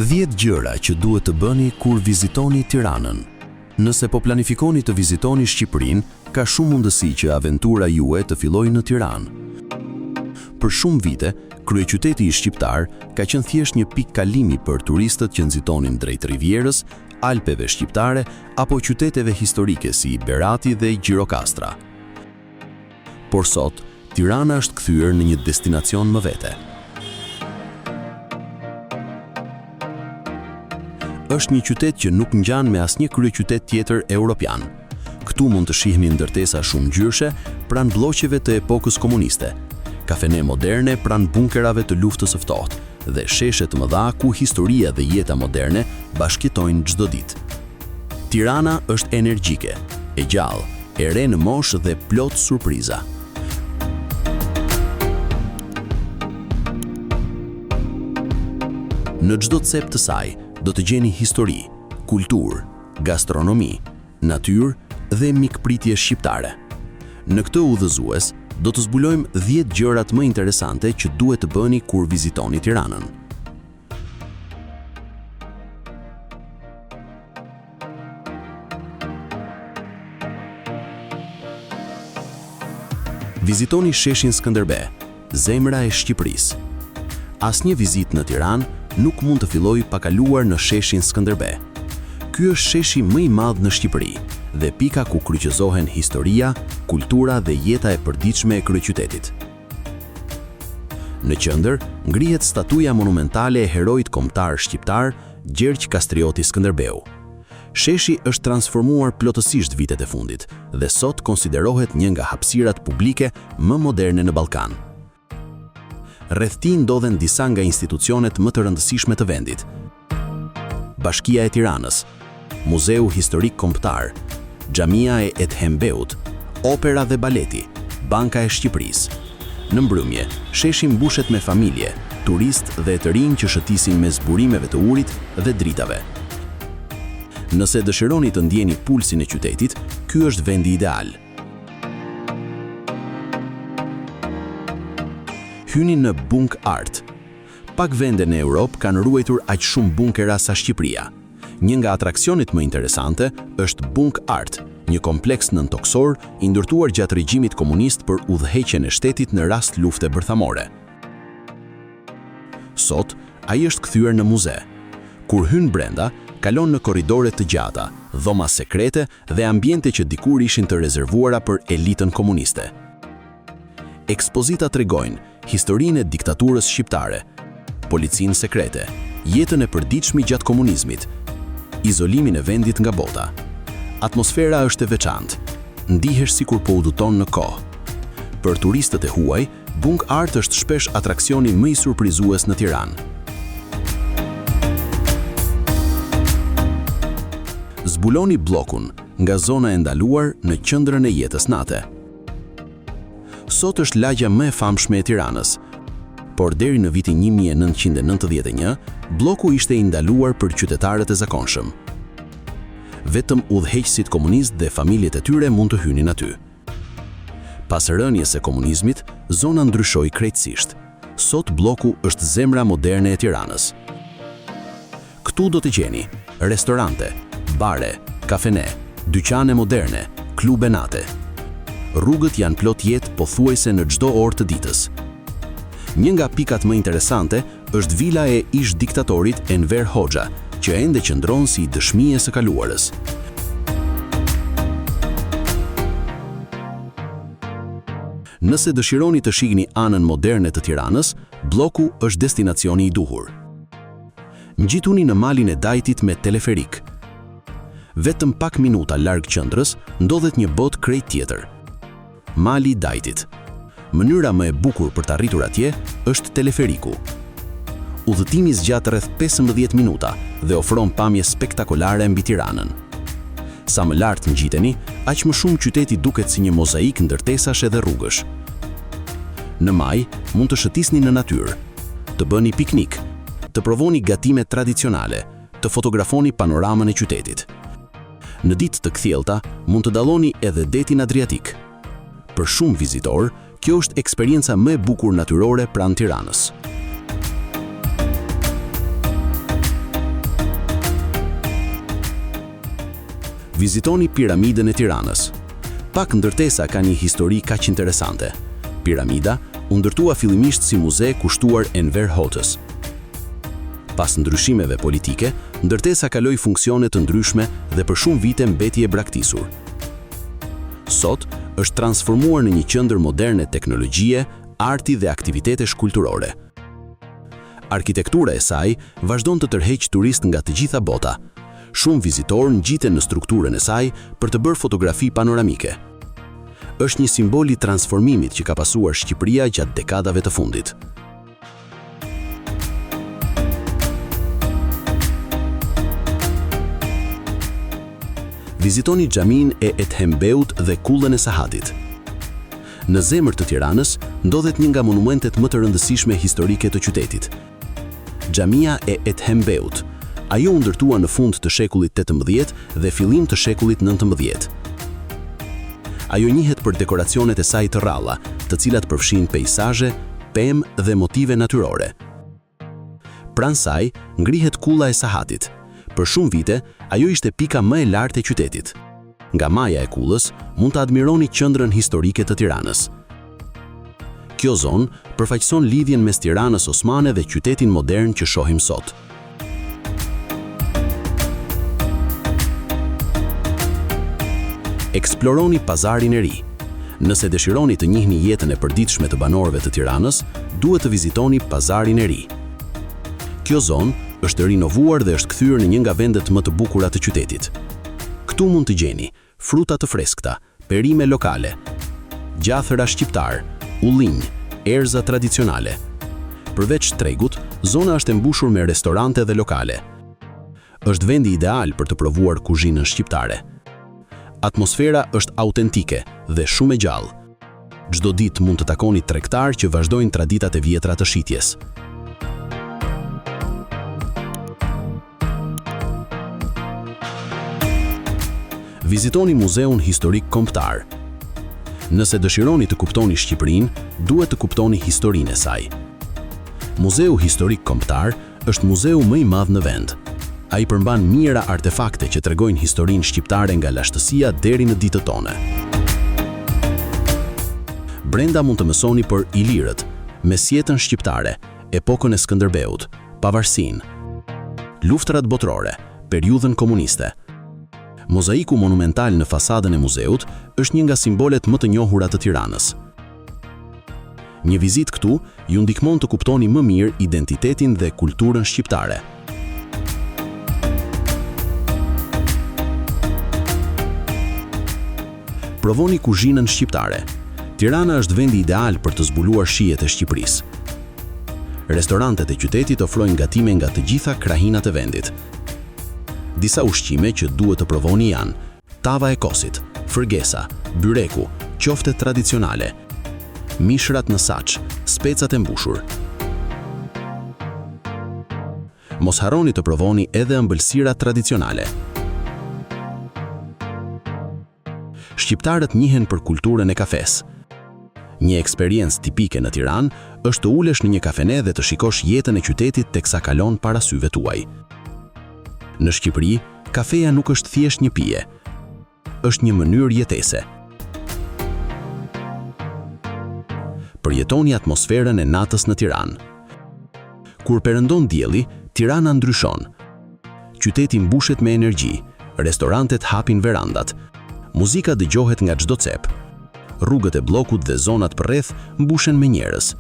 10 gjëra që duhet të bëni kur vizitoni Tiranën. Nëse po planifikoni të vizitoni Shqipërinë, ka shumë mundësi që aventura juaj të fillojë në Tiranë. Për shumë vite, kryeqyteti shqiptar ka qenë thjesht një pikë kalimi për turistët që nxitonin drejt Rivierës, Alpeve shqiptare apo qyteteve historike si Berati dhe Gjirokastra. Por sot, Tirana është kthyer në një destinacion më vete. Është një qytet që nuk ngjan me asnjë kryeqytet tjetër evropian. Këtu mund të shihni ndërtesa shumë ngjyrshe pranë bllokeve të epokës komuniste, kafene moderne pranë bunkerave të luftës së ftohtë dhe sheshe të mëdha ku historia dhe jeta moderne bashkëtojnë çdo ditë. Tirana është energjike, e gjallë, e re në moshë dhe plot surpriza. Në çdo cep të saj do të gjeni histori, kulturë, gastronomi, natyrë dhe mikpritje shqiptare. Në këtë udhëzues do të zbulojmë 10 gjërat më interesante që duhet të bëni kur vizitoni Tiranën. Vizitoni sheshin Skënderbej, zemra e Shqipërisë. Asnjë vizitë në Tiranë nuk mund të fillojë pa kaluar në sheshin Skënderbej. Ky është sheshi më i madh në Shqipëri dhe pika ku kryqëzohen historia, kultura dhe jeta e përditshme e kryeqytetit. Në qendër ngrihet statuja monumentale e heroit kombëtar shqiptar Gjergj Kastrioti Skënderbeu. Sheshi është transformuar plotësisht vitet e fundit dhe sot konsiderohet një nga hapësirat publike më moderne në Ballkan. Rreth tij ndodhen disa nga institucionet më të rëndësishme të vendit. Bashkia e Tiranës, Muzeu Historik Kombëtar, Xhamia e Edhembeut, Opera dhe Baleti, Banka e Shqipërisë. Në mbrëmje, sheshi mbushet me familje, turistë dhe të rinj që shëtisin me zburimeve të urit dhe dritave. Nëse dëshironi të ndjeni pulsin e qytetit, ky është vendi ideal. Hyni në Bunk Art. Pak vende në Europë kanë ruajtur aq shumë bunkera sa Shqipëria. Një nga atraksionet më interesante është Bunk Art, një kompleks nëntoksor i ndërtuar gjatë regjimit komunist për udhëheqjen e shtetit në rast lufte bërthamore. Sot, ai është kthyer në muze. Kur hyn brenda, kalon në korridore të gjata, dhoma sekrete dhe ambiente që dikur ishin të rezervuara për elitën komuniste. Ekspozita tregojnë historinë e diktaturës shqiptare, policinë sekrete, jetën e përditshme gjatë komunizmit, izolimin e vendit nga bota. Atmosfera është e veçantë, ndihesh sikur po udhëton në kohë. Për turistët e huaj, Bunk Art është shpesh atraksioni më i surprizues në Tiranë. Zbuloni bllokun nga zona e ndaluar në qendrën e jetës nate. Sot është lagja më e famshme e Tiranës, por deri në vitin 1991, bloku ishte i ndaluar për qytetarët e zakonshëm. Vetëm udhëheqësit komunist dhe familjet e tyre mund të hynin aty. Pas rënies së komunizmit, zona ndryshoi krejtësisht. Sot bloku është zemra moderne e Tiranës. Këtu do të gjeni restorante, bare, kafene, dyqane moderne, klube nate. Rrugët janë plot jetë pothuajse në çdo orë të ditës. Një nga pikat më interesante është vila e ish diktatorit Enver Hoxha, që ende qëndron si dëshmi e së kaluarës. Nëse dëshironi të shihni anën moderne të Tiranës, bloku është destinacioni i duhur. Ngjituni në malin e Dajtit me teleferik. Vetëm pak minuta larg qendrës ndodhet një botë krejt tjetër. Mali i Dajtit. Mënyra më e bukur për të arritur atje është teleferiku. Udhëtimi zgjat rreth 15 minuta dhe ofron pamje spektakolare mbi Tiranën. Sa më lart ngjiteni, aq më shumë qyteti duket si një mozaik ndërtesash edhe rrugësh. Në maj mund të shëtisni në natyrë, të bëni piknik, të provoni gatimet tradicionale, të fotografoni panoramën e qytetit. Në ditë të kthjellta mund të dalloni edhe detin Adriatik. Për shumë vizitor, kjo është eksperienca më e bukur natyrore pranë Tiranës. Vizitoni piramidën e Tiranës. Pak ndërtesa ka një histori kaq interesante. Piramida u ndërtua fillimisht si muze kushtuar Enver Hotës. Pas ndryshimeve politike, ndërtesa kaloi funksione të ndryshme dhe për shumë vite mbeti e braktisur. Sot është transformuar në një qendër moderne teknologjie, arti dhe aktivitetesh kulturore. Arkitektura e saj vazhdon të tërheqë turist nga të gjitha bota. Shumë vizitorë ngjiten në strukturën e saj për të bërë fotografi panoramike. Është një simbol i transformimit që ka pasuar Shqipëria gjatë dekadave të fundit. Vizitoni xhamin e Ethembeut dhe kullën e Sahatit. Në zemër të Tiranës ndodhet një nga monumentet më të rëndësishme historike të qytetit. Xhamia e Ethembeut. Ajo u ndërtua në fund të shekullit 18 dhe fillim të shekullit 19. Ajo njihet për dekoracionet e saj të rralla, të cilat përfshin peizazhe, pemë dhe motive natyrore. Pranë saj ngrihet kulla e Sahatit. Për shumë vite, ajo ishte pika më e lartë e qytetit. Nga maja e kullës, mund të admironi qendrën historike të Tiranës. Kjo zonë përfaqëson lidhjen mes Tiranës osmane dhe qytetin modern që shohim sot. Eksploroni pazarin e ri. Nëse dëshironi të njihni jetën e përditshme të banorëve të Tiranës, duhet të vizitoni pazarin e ri. Kjo zonë është rinovuar dhe është kthyer në një nga vendet më të bukura të qytetit. Këtu mund të gjeni fruta të freskëta, perime lokale, gjathëra shqiptar, ullinj, erza tradicionale. Përveç tregut, zona është e mbushur me restorante dhe lokale. Është vendi ideal për të provuar kuzhinën shqiptare. Atmosfera është autentike dhe shumë e gjallë. Çdo ditë mund të takoni tregtar që vazhdojnë traditat e vjetra të shitjes. Vizitoni Muzeun Historik Kombëtar. Nëse dëshironi të kuptoni Shqipërinë, duhet të kuptoni historinë e saj. Muzeu Historik Kombëtar është muzeu më i madh në vend. Ai përmban mijëra artefakte që tregojnë historinë shqiptare nga lashtësia deri në ditët tona. Brenda mund të mësoni për Ilirët, mesjetën shqiptare, epokën e Skënderbeut, pavarësinë, luftrat botërore, periudhën komuniste. Mozaiku monumental në fasadën e muzeut është një nga simbolet më të njohura të Tiranës. Një vizitë këtu ju ndihmon të kuptoni më mirë identitetin dhe kulturën shqiptare. Provoni kuzhinën shqiptare. Tirana është vendi ideal për të zbuluar shijet e Shqipërisë. Restorantet e qytetit ofrojnë gatime nga të gjitha krahinat e vendit. Disa ushqime që duhet të provoni janë tava e kosit, fërgesa, byreku, qoftet tradicionale, mishrat në saç, specat e mbushur. Mos harroni të provoni edhe ëmbëlsira tradicionale. Shqiptarët njihen për kulturën e kafes. Një eksperiencë tipike në Tiranë është të ulesh në një kafene dhe të shikosh jetën e qytetit teksa kalon para syve tuaj. Në Shqipëri, kafeja nuk është thjesht një pije, është një mënyrë jetese. Përjetoni atmosferën e natës në Tiranë. Kur perëndon dielli, Tirana ndryshon. Qyteti mbushet me energji, restorantet hapin verandat, muzika dëgjohet nga çdo cep. Rrugët e bllokut dhe zonat përreth mbushen me njerëz.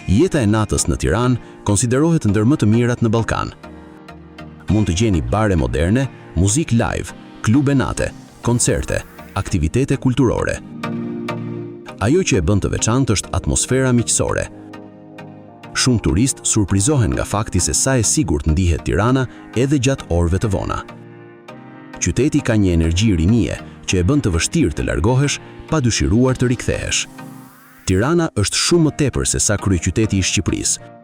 Jeta e natës në Tiranë konsiderohet ndër më të mirat në Ballkan. Mund të gjeni bare moderne, muzik live, klube nate, koncerte, aktivitete kulturore. Ajo që e bën të veçantë është atmosfera miqësore. Shumë turistë surprizohen nga fakti se sa e sigurt ndihet Tirana edhe gjatë orëve të vona. Qyteti ka një energji rinie që e bën të vështirë të largohesh pa dëshiruar të rikthehesh. Tirana është shumë më tepër se sa kryeqyteti i Shqipërisë.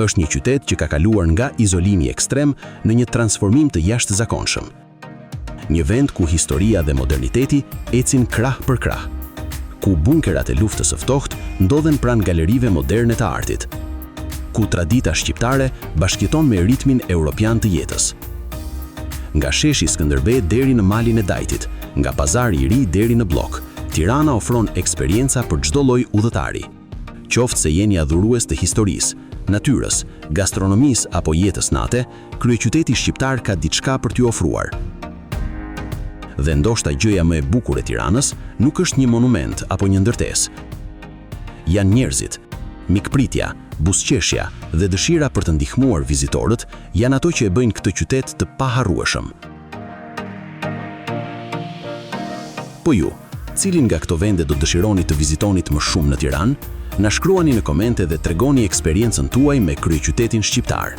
Është një qytet që ka kaluar nga izolimi ekstrem në një transformim të jashtëzakonshëm. Një vend ku historia dhe moderniteti ecin krah për krah, ku bunkerat e luftës së ftohtë ndodhen pranë galerive moderne të artit, ku tradita shqiptare bashkëjeton me ritmin europian të jetës. nga sheshi Skënderbej deri në malin e Dajtit, nga pazari i ri deri në blok, Tirana ofron eksperienca për çdo lloj udhëtari. Qoftë se jeni adhurues të historisë, natyrës, gastronomisë apo jetës nate, kryeqyteti shqiptar ka diçka për t'ju ofruar. Dhe ndoshta gjëja më e bukur e Tiranës nuk është një monument apo një ndërtesë. Janë njerëzit, mikpritja, buzëqeshja dhe dëshira për të ndihmuar vizitorët janë ato që e bëjnë këtë qytet të paharrueshëm. Po ju, cilin nga këto vende do dëshironi të vizitonit më shumë në Tiranë? Na shkruani në komente dhe tregoni eksperiencën tuaj me kryeqytetin shqiptar.